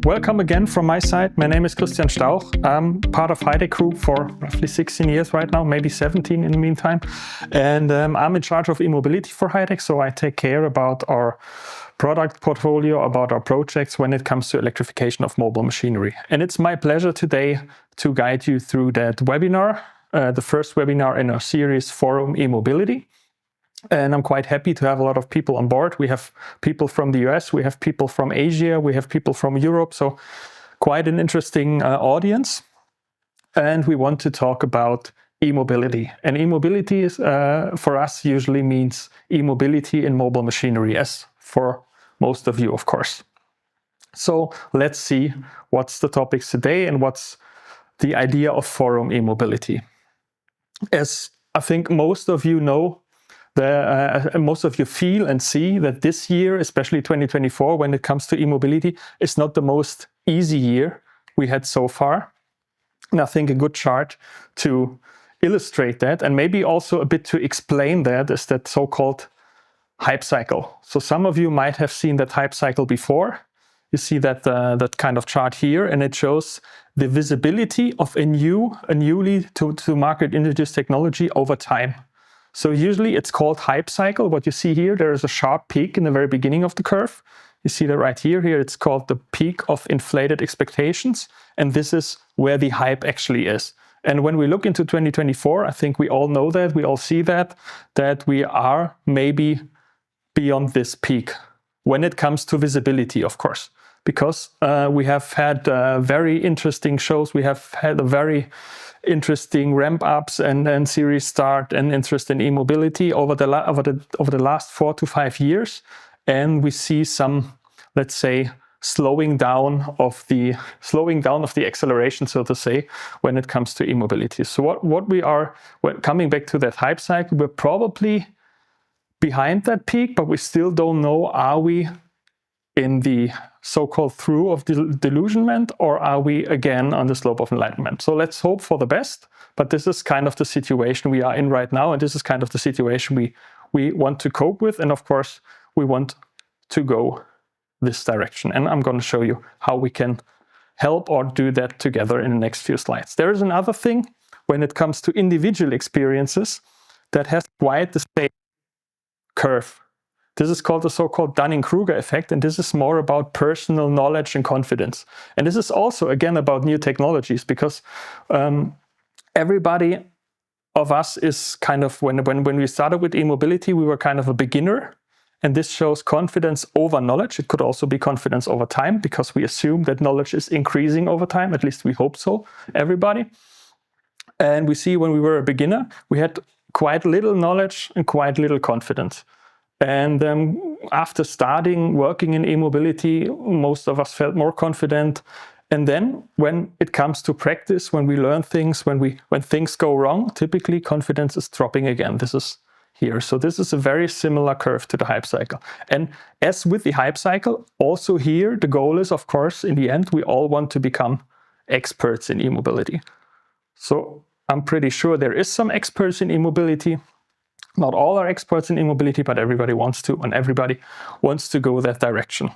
Welcome again from my side. My name is Christian Stauch. I'm part of HYDAC Group for roughly 16 years right now, maybe 17 in the meantime. And I'm in charge of e-mobility for HYDAC, so I take care about our product portfolio, about our projects when it comes to electrification of mobile machinery. And it's my pleasure today to guide you through that webinar, the first webinar in our series Forum E-Mobility. And I'm quite happy to have a lot of people on board. We have people from the US, we have people from Asia, we have people from Europe, so quite an interesting audience. And we want to talk about e-mobility. And e-mobility is, for us usually means e-mobility in mobile machinery, as for most of you, of course. So let's see what's the topics today and what's the idea of Forum E-Mobility. As I think most of you know, most of you feel and see that this year, especially 2024, when it comes to e-mobility, is not the most easy year we had so far. And I think a good chart to illustrate that, and maybe also a bit to explain that, is that so-called hype cycle. So some of you might have seen that hype cycle before. You see that that kind of chart here, and it shows the visibility of a newly to market introduced technology over time. So usually it's called hype cycle. What you see here, there is a sharp peak in the very beginning of the curve. You see that right here. Here it's called the peak of inflated expectations. And this is where the hype actually is. And when we look into 2024, I think we all know that, we all see that we are maybe beyond this peak when it comes to visibility, of course. Because we have had very interesting shows. We have had a very interesting ramp-ups and series start and interest in e-mobility over the last 4 to 5 years, and we see some, let's say, slowing down of the acceleration, so to say, when it comes to e-mobility. So what we are, coming back to that hype cycle, we're probably behind that peak, but we still don't know, are we in the so-called through of delusionment, or are we again on the slope of enlightenment? So let's hope for the best, but this is kind of the situation we are in right now, and this is kind of the situation we want to cope with, and of course we want to go this direction. And I'm going to show you how we can help or do that together in the next few slides. There is another thing when it comes to individual experiences that has quite the same curve. This is called the so-called Dunning-Kruger effect, and this is more about personal knowledge and confidence. And this is also, again, about new technologies, because everybody of us is kind of, when we started with e-mobility, we were kind of a beginner, and this shows confidence over knowledge. It could also be confidence over time, because we assume that knowledge is increasing over time, at least we hope so, everybody. And we see when we were a beginner, we had quite little knowledge and quite little confidence. And after starting working in e-mobility, most of us felt more confident. And then when it comes to practice, when we learn things, when things go wrong, typically confidence is dropping again. This is here. So this is a very similar curve to the hype cycle. And as with the hype cycle, also here, the goal is, of course, in the end, we all want to become experts in e-mobility. So I'm pretty sure there is some experts in e-mobility. Not all are experts in e-mobility, but everybody wants to, and everybody wants to go that direction.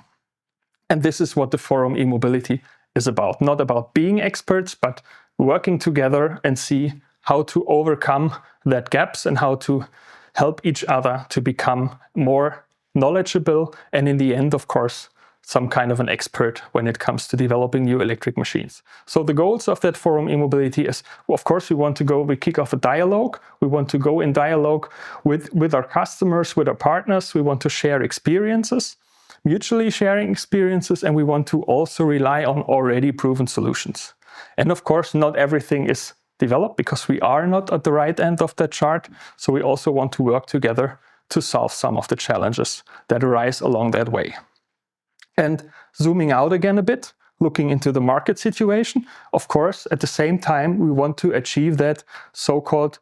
And this is what the Forum e-mobility is about. Not about being experts, but working together and see how to overcome that gaps and how to help each other to become more knowledgeable, and in the end, of course, some kind of an expert when it comes to developing new electric machines. So the goals of that Forum e-mobility is, well, of course, we kick off a dialogue. We want to go in dialogue with our customers, with our partners. We want to share experiences, mutually sharing experiences, and we want to also rely on already proven solutions. And of course, not everything is developed, because we are not at the right end of that chart. So we also want to work together to solve some of the challenges that arise along that way. And zooming out again a bit, looking into the market situation, of course, at the same time, we want to achieve that so-called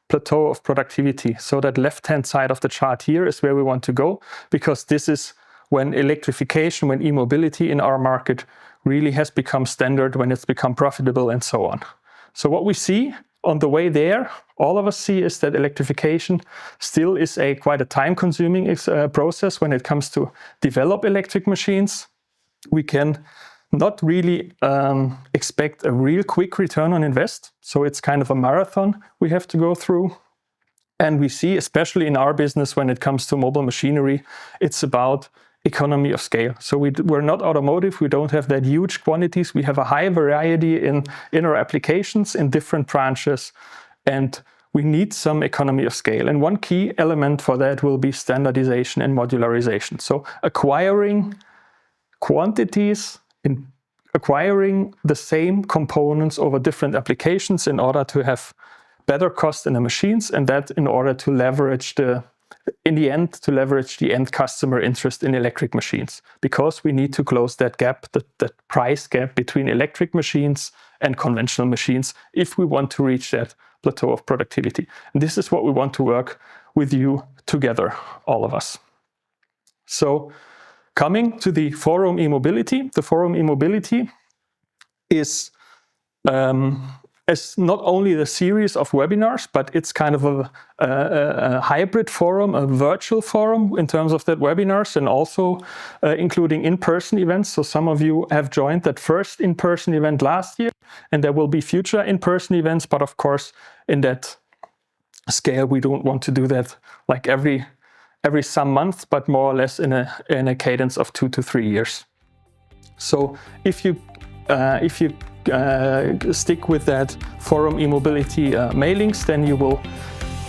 plateau of productivity. So that left-hand side of the chart here is where we want to go, because this is when electrification, when e-mobility in our market really has become standard, when it's become profitable, and so on. So what we see on the way there, all of us see, is that electrification still is quite a time-consuming process when it comes to develop electric machines. We can not really expect a real quick return on invest. So it's kind of a marathon we have to go through. And we see, especially in our business, when it comes to mobile machinery, it's about economy of scale. So we're not automotive, we don't have that huge quantities. We have a high variety in our applications in different branches, and we need some economy of scale. And one key element for that will be standardization and modularization. So acquiring quantities, in acquiring the same components over different applications in order to have better cost in the machines, and that in order to leverage the end customer interest in electric machines, because we need to close that gap, that price gap between electric machines and conventional machines if we want to reach that plateau of productivity. And this is what we want to work with you together, all of us. So coming to the Forum e-mobility, the Forum e-mobility is not only the series of webinars, but it's kind of a hybrid forum, a virtual forum in terms of that webinars, and also including in-person events. So some of you have joined that first in-person event last year, and there will be future in-person events. But of course, in that scale, we don't want to do that like every some month, but more or less in a cadence of 2 to 3 years. So if you stick with that Forum e-mobility mailings, then you will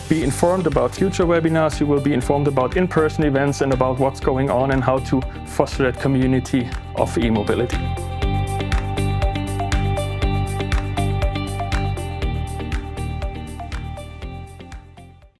be informed about future webinars, you will be informed about in-person events and about what's going on and how to foster that community of e-mobility.